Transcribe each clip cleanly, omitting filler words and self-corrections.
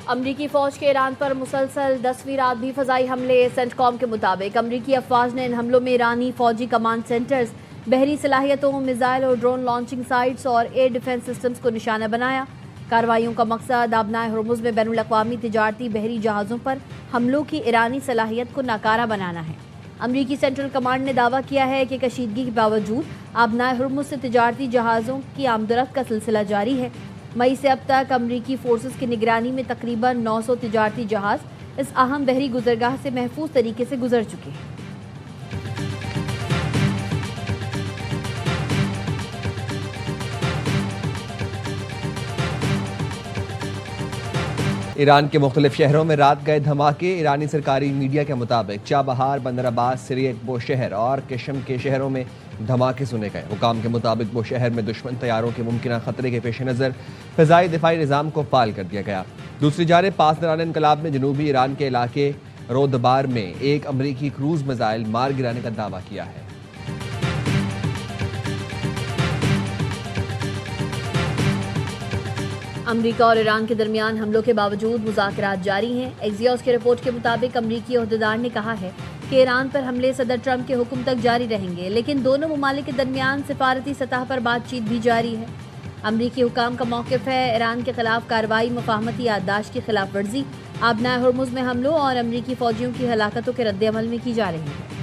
अमरीकी फौज के ईरान पर मुसलसल 10वीं रात भी फजाई हमले। सेंटकॉम के मुताबिक अमरीकी अफवाज ने इन हमलों में ईरानी फौजी कमांड सेंटर्स, बहरी सलाहियतों, मिसाइल और ड्रोन लॉन्चिंग साइट्स और एयर डिफेंस सिस्टम्स को निशाना बनाया। कार्रवाइयों का मकसद आबनाए हुर्मुज़ में बैनुल अक़वामी तिजारती बहरी जहाज़ों पर हमलों की ईरानी सलाहियत को नाकारा बनाना है। अमरीकी सेंट्रल कमांड ने दावा किया है कि कशीदगी के बावजूद आबनाए हुर्मुज़ से तिजारती जहाज़ों की आमदरफ्त का सिलसिला जारी है। मई से अब तक अमरीकी फोर्सेस की निगरानी में तकरीबन 900 तिजारती जहाज़ इस अहम बहरी गुजरगाह से महफूज तरीके से गुजर चुके हैं। ईरान के मुख्तलिफ शहरों में रात गए धमाके। ईरानी सरकारी मीडिया के मुताबिक चाबहार, बंदर अब्बास, सिरियक, बोशहर और किशम के शहरों में धमाके सुने गए। हुकाम के मुताबिक बोशहर में दुश्मन तैयारों के मुमकिन खतरे के पेश नज़र फ़िज़ाई दिफाई निज़ाम को फ़ाल कर दिया गया। दूसरी जानिब पासदारान इनकलाब ने जनूबी ईरान के इलाके रोदबार में एक अमरीकी क्रूज़ मिसाइल मार गिराने का दावा किया है। अमरीका और ईरान के दरमियान हमलों के बावजूद मुज़ाकरात जारी हैं। एक्सियोस की रिपोर्ट के मुताबिक अमरीकी ओहदेदार ने कहा है कि ईरान पर हमले सदर ट्रंप के हुक्म तक जारी रहेंगे, लेकिन दोनों ममालिक के दरमियान सिफारती सतह पर बातचीत भी जारी है। अमरीकी हुकाम का मौक़िफ़ है ईरान के खिलाफ कार्रवाई, मुफाहमती याददाश्त की खिलाफ वर्जी, आबनाए हुर्मुज़ में हमलों और अमरीकी फ़ौजियों की हलाकतों के रद्द-ए-अमल में की जा रही है।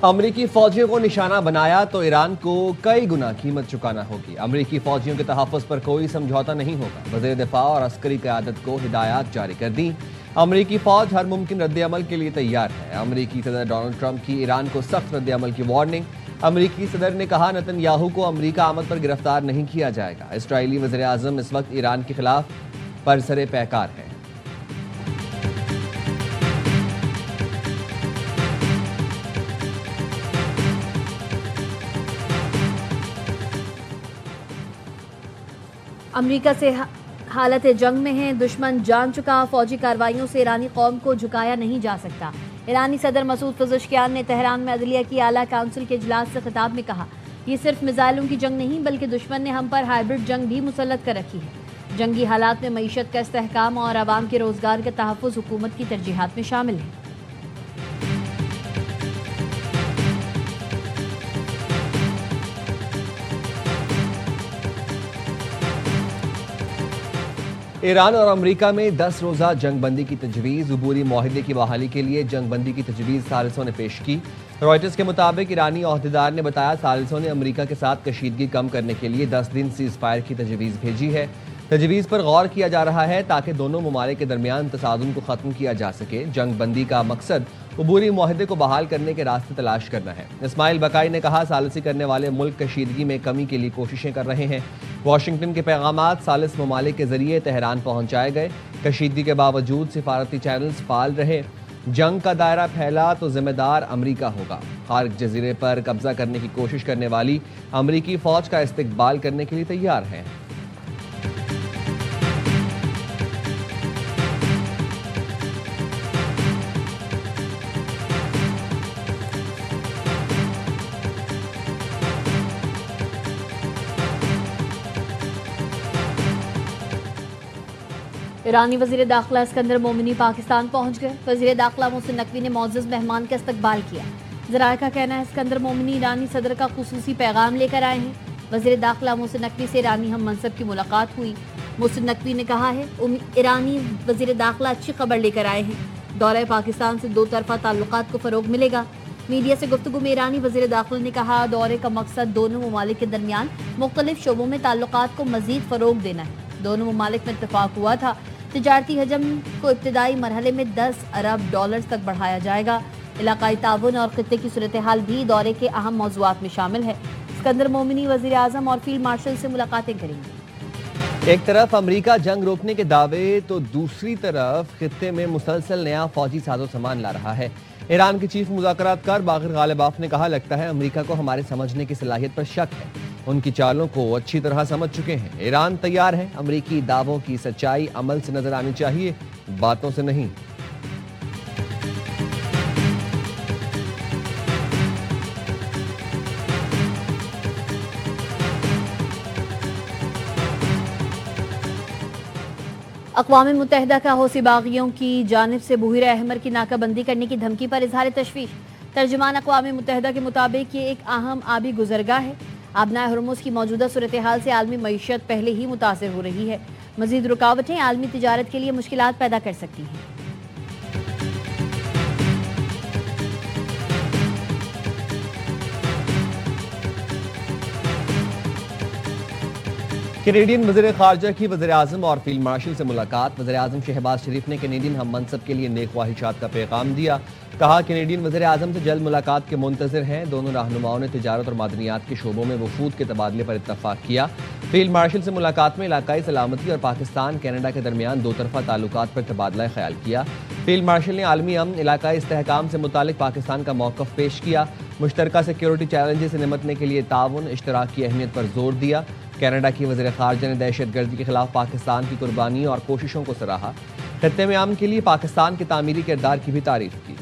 अमरीकी फौजियों को निशाना बनाया तो ईरान को कई गुना कीमत चुकाना होगी। अमरीकी फौजियों के तहफ़्फ़ुज़ पर कोई समझौता नहीं होगा। वज़ीर दिफ़ा और अस्करी क़यादत को हिदायत जारी कर दी। अमरीकी फ़ौज हर मुमकिन रद्द-ए-अमल के लिए तैयार है। अमरीकी सदर डोनाल्ड ट्रंप की ईरान को सख्त रद्द-ए-अमल की वार्निंग। अमरीकी सदर ने कहा नेतन्याहू को अमरीका आमद पर गिरफ्तार नहीं किया जाएगा। इसराइली वज़ीर आज़म इस वक्त ईरान के खिलाफ बरसरे पैकार है। अमरीका से हालत जंग में है, दुश्मन जान चुका, फौजी कार्रवाइयों से ईरानी कौम को झुकाया नहीं जा सकता। ईरानी सदर मसूद पज़ेश्कियान ने तेहरान में अदलिया की आला काउंसिल के इजलास से खिताब में कहा, ये सिर्फ मिसाइलों की जंग नहीं बल्कि दुश्मन ने हम पर हाइब्रिड जंग भी मुसल्लत कर रखी है। जंगी हालात में मईशत का इस्तेहकाम और आवाम के रोजगार का तहफ़्फ़ुज़ हुकूमत की तरजीहात में शामिल है। ईरान और अमरीका में 10 रोज़ा जंगबंदी की तजवीज़। अबूरी माहिदे की बहाली के लिए जंगबंदी की तजवीज़ सालिसों ने पेश की। रॉयटर्स के मुताबिक ईरानी ओहदेदार ने बताया सालिसों ने अमरीका के साथ कशीदगी कम करने के लिए 10 दिन सीज़ फायर की तजवीज़ भेजी है। तजवीज़ पर गौर किया जा रहा है ताकि दोनों ममालिक के दरमियान तसादुम को ख़त्म किया जा सके। जंगबंदी का मकसद अबूरी माहिदे को बहाल करने के रास्ते तलाश करना है। इस्माइल बकाई ने कहा सालिसी करने वाले मुल्क कशीदगी में कमी के लिए कोशिशें कर रहे हैं। वाशिंगटन के पैगामात सालिस ममालिक के जरिए तेहरान पहुंचाए गए। कशीदगी के बावजूद सिफारती चैनल्स फाल रहे। जंग का दायरा फैला तो जिम्मेदार अमरीका होगा। खार्क जजीरे पर कब्जा करने की कोशिश करने वाली अमरीकी फौज का इस्तकबाल करने के लिए तैयार है। ईरानी वज़ीर दाखिला सिकंदर मोमिनी पाकिस्तान पहुंच गए। वज़ीर दाखिला मोहसिन नकवी ने मोअज़्ज़ज़ मेहमान का इस्तकबाल किया। ज़राए का कहना है सिकंदर मोमिनी ईरानी सदर का खुसूसी पैगाम लेकर आए हैं। वज़ीर दाखिला मोहसिन नकवी से ईरानी हम मनसब की मुलाकात हुई। मोहसिन नकवी ने कहा है ईरानी वज़ीर दाखिला अच्छी खबर लेकर आए हैं। दौरे पाकिस्तान से दो तरफ़ा ताल्लुकात को फ़रोग़ मिलेगा। मीडिया से गुफ्तगू में ईरानी वज़ीर दाखिला ने कहा दौरे का मकसद दोनों ममालिक के दरमियान मुख्तलिफ शोबों में ताल्लुकात को मज़ीद फ़रोग़ देना है। दोनों ममालिक में इत्तफ़ाक़ हुआ था तिजारती हजम को इब्तदाई मरहले में 10 अरब डॉलर तक बढ़ाया जाएगा। इलाकाई ताउन और खित्ते की सूरत हाल भी दौरे के अहम मौज़ूआत में शामिल है। सिकंदर मोमिनी वज़ीर आज़म और फील्ड मार्शल से मुलाकातें करेंगे। एक तरफ अमरीका जंग रोकने के दावे तो दूसरी तरफ खित्ते में मुसलसल नया फौजी साजो सामान ला रहा है। ईरान के चीफ मुज़ाकरातकार बाक़िर गालिबाफ ने कहा लगता है अमरीका को हमारे समझने की सलाहियत पर शक है। उनकी चालों को अच्छी तरह समझ चुके हैं। ईरान तैयार है। अमरीकी दावों की सच्चाई अमल से नजर आनी चाहिए, बातों से नहीं। अक़वाम मुत्तहिदा का हौसी बागियों की जानिब से बूहिर अहमर की नाकाबंदी करने की धमकी पर इजहार तशवीश। तर्जुमान अक़वाम मुत्तहिदा के मुताबिक ये एक अहम आबी गुजरगाह है। आबनाए हुर्मुज़ की मौजूदा सूरत हाल से आलमी मईशत पहले ही मुतासर हो रही है। मज़ीद रुकावटें आलमी तिजारत के लिए मुश्किलात पैदा कर सकती हैं। कैनेडियन वज़ीर ख़ारजा की वज़ीर-ए-आज़म और फील्ड मार्शल से मुलाकात। वज़ीर-ए-आज़म शहबाज शरीफ ने कैनेडियन हम मनसब के लिए नेक ख्वाहिशात का पैगाम दिया। कहा कैनेडियन वज़ीर-ए-आज़म से जल्द मुलाकात के मुंतज़िर हैं। दोनों रहनुमाओं ने तिजारत और मादनियात के शोबों में वफूद के तबादले पर इत्तफाक किया। फील्ड मार्शल से मुलाकात में इलाकाई सलामती और पाकिस्तान कैनेडा के दरमियान दो तरफा ताल्लुकात पर तबादला ख्याल किया। फील्ड मार्शल ने आलमी अमन, इलाकाई इस्तेहकाम से मुतालिक पाकिस्तान का मौक़िफ़ पेश किया। मुश्तरका सिक्योरिटी चैलेंजेस से निमटने के लिए ताउन, इश्तराक की अहमियत पर जोर दिया। कनाडा की वज़ीर ख़ारजा ने दहशतगर्दी के खिलाफ पाकिस्तान की कुर्बानी और कोशिशों को सराहा। खत्ते में अमन के लिए पाकिस्तान के तामीरी किरदार की भी तारीफ की।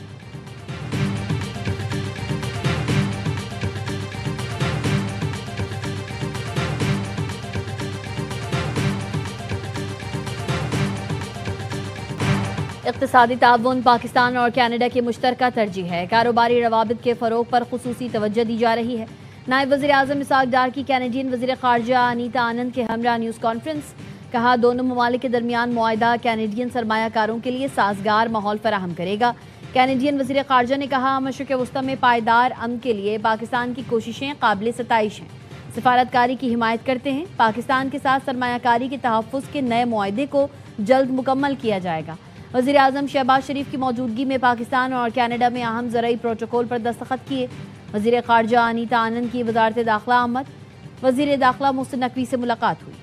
इक़्तिसादी ताउन पाकिस्तान और कनाडा की मुश्तरका तरजीह है। कारोबारी रवाबित के फ़रोग़ पर खुसूसी तवज्जो दी जा रही है। नायब वज़ीर आज़म इसहाक़ डार की कैनेडियन वज़ीर ख़ारजा अनीता आनंद के हमरा न्यूज़ कॉन्फ्रेंस। कहा दोनों ममालिक के दरमियान मुआहिदा कैनेडियन सरमायाकारों के लिए साजगार माहौल फराहम करेगा। कैनेडियन वज़ीर ख़ारजा ने कहा मशरिक़ वस्ता में पायदार अमन के लिए पाकिस्तान की कोशिशें काबिल सताइश हैं। सिफारतकारी की हिमायत करते हैं। पाकिस्तान के साथ सरमायाकारी के तहफ़्फ़ुज़ के नए मुआहिदे को जल्द मुकम्मल किया जाएगा। वज़ीर आज़म शहबाज शरीफ की मौजूदगी में पाकिस्तान और कनाडा में अहम ज़रई प्रोटोकॉल पर दस्तखत किए। वज़ीर ख़ारजा अनीता आनंद की वज़ारत दाखिला आमद। वज़ीर दाखिला मोहसिन नकवी से मुलाकात हुई।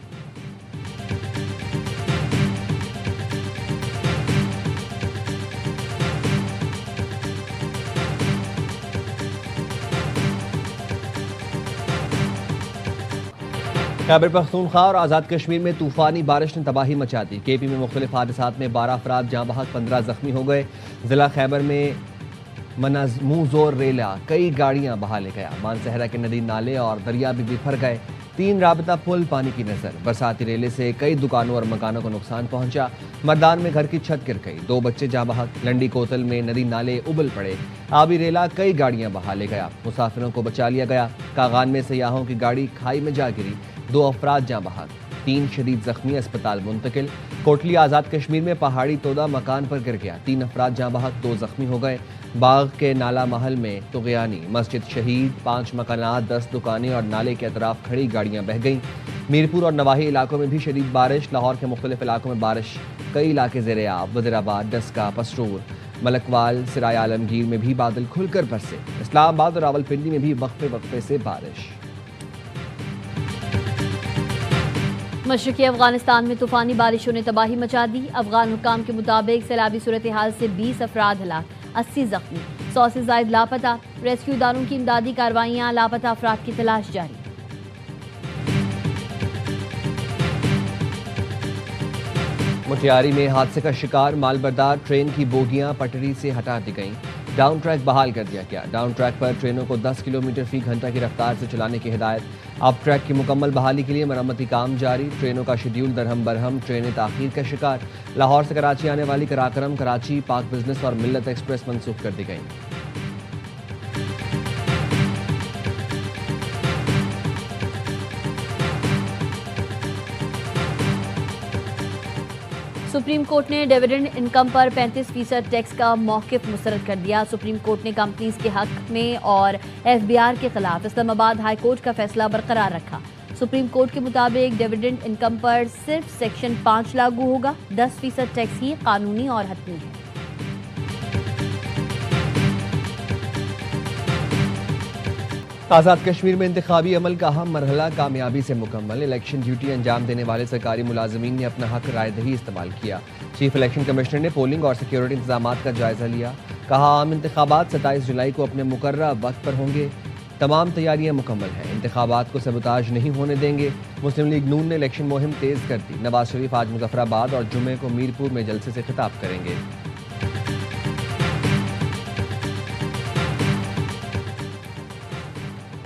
खैबर पख्तूनख्वा और आज़ाद कश्मीर में तूफ़ानी बारिश ने तबाही मचा दी। केपी में मुख्तलिफ हादसात में 12 अफराद जहाँ बहक 15 ज़ख्मी हो गए। ज़िला खैबर में मनज़मूज़ोर रेला कई गाड़ियाँ बहा ले गया। मानसहरा के नदी नाले और दरिया भी बिफर गए। 3 राबता पुल पानी की नज़र। बरसाती रेले से कई दुकानों और मकानों को नुकसान पहुंचा। मरदान में घर की छत गिर गई। 2 बच्चे जहाँ बहक। लंडी कोतल में नदी नाले उबल पड़े। आबी रेला कई गाड़ियाँ बहा ले गया। मुसाफिरों को बचा लिया गया। कागान में सयाहों की गाड़ी खाई में जा गिरी। 2 अफराद जहाँ बहक। 3 शदीद जख्मी अस्पताल मुंतकिल। कोटली आज़ाद कश्मीर में पहाड़ी तोदा मकान पर गिर गया। 3 अफराद जहाँ बहक। 2 जख्मी हो गए। बाग के नाला महल में तुग़यानी मस्जिद शहीद। 5 मकानात, 10 दुकानें और नाले के अतराफ खड़ी गाड़ियाँ बह गईं। मीरपुर और नवाही इलाकों में भी शदीद बारिश। लाहौर के मुख्तलिफ इलाकों में बारिश। कई इलाके ज़ेरे आब। वज़ीराबाद, डस्का, पसरूर, मलकवाल, सिराय आलमगीर में भी बादल खुलकर बरसे। इस्लामाबाद और रावलपिंडी में भी वक्फे वक्फे से बारिश। मशरक़ी अफ़गानिस्तान में तूफ़ानी बारिशों ने तबाही मचा दी। अफ़गान हुक्काम के मुताबिक सैलाबी सूरत हाल से 20 अफराद हलाक, 80 जख्मी, 100 से ज़ायद लापता। रेस्क्यू इदारों की इमदादी कार्रवाइयाँ, लापता अफराद की तलाश जारी। मोतिहारी में हादसे का शिकार मालबरदार ट्रेन की बोगियां पटरी से हटा दी गईं। डाउन ट्रैक बहाल कर दिया गया। डाउन ट्रैक पर ट्रेनों को 10 किलोमीटर फी घंटा की रफ्तार से चलाने की हिदायत। अब ट्रैक की मुकम्मल बहाली के लिए मरम्मती काम जारी। ट्रेनों का शेड्यूल दरहम बरहम। ट्रेनें ताख़ीर का शिकार। लाहौर से कराची आने वाली कराकरम, कराची, पाक बिजनेस और मिल्लत एक्सप्रेस मनसूख कर दी गई। सुप्रीम कोर्ट ने डिविडेंड इनकम पर 35% टैक्स का मौक़िफ़ मुस्तरद कर दिया। सुप्रीम कोर्ट ने कंपनीज के हक में और FBR के खिलाफ इस्लामाबाद हाई कोर्ट का फैसला बरकरार रखा। सुप्रीम कोर्ट के मुताबिक डिविडेंड इनकम पर सिर्फ सेक्शन 5 लागू होगा। 10% टैक्स ही कानूनी और हतमी है। आज़ाद कश्मीर में इंतखाबी अमल का अहम मरहला कामयाबी से मुकम्मल। इलेक्शन ड्यूटी अंजाम देने वाले सरकारी मुलाजमीन ने अपना हक रायदही इस्तेमाल किया। चीफ इलेक्शन कमिश्नर ने पोलिंग और सिक्योरिटी इंतजाम का जायजा लिया। कहा आम इंतखाबात 27 जुलाई को अपने मुकर्रर वक्त पर होंगे। तमाम तैयारियां मुकम्मल हैं। इंतखाबात को सबूताज नहीं होने देंगे। मुस्लिम लीग नून ने इलेक्शन मुहिम तेज कर दी। नवाज शरीफ आज मुजफ्फराबाद और जुमे को मीरपुर में जलसे से खिताब करेंगे।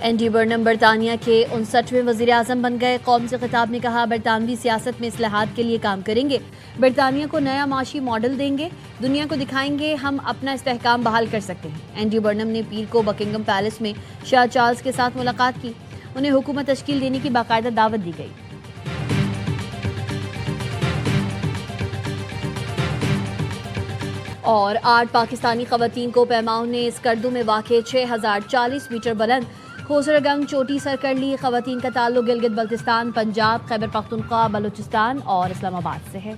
एंडी बर्नम बरतानिया के 59वें वज़ीर आज़म बन गए। कौम से खिताब में कहा, बरतानवी सियासत में इस्लाहात के लिए काम करेंगे, बरतानिया को नया माशी मॉडल देंगे, दुनिया को दिखाएंगे हम अपना इस्तेहकाम बहाल कर सकते हैं। एंडी बर्नम ने पीर को बकिंगम पैलेस में शाह चार्ल्स के साथ मुलाकात की। उन्हें हुकूमत तश्कील देने की बाकायदा दावत दी गई। और 8 पाकिस्तानी खवातीन को पैमाओं ने स्कर्दू में वाक़े 6040 मीटर बुलंद खोसरगंज चोटी सर कर ली। खवातीन का ताल्लुक गिलगित बल्तिस्तान, पंजाब, खैबर पख्तूनख्वा, बलूचिस्तान और इस्लामाबाद से है।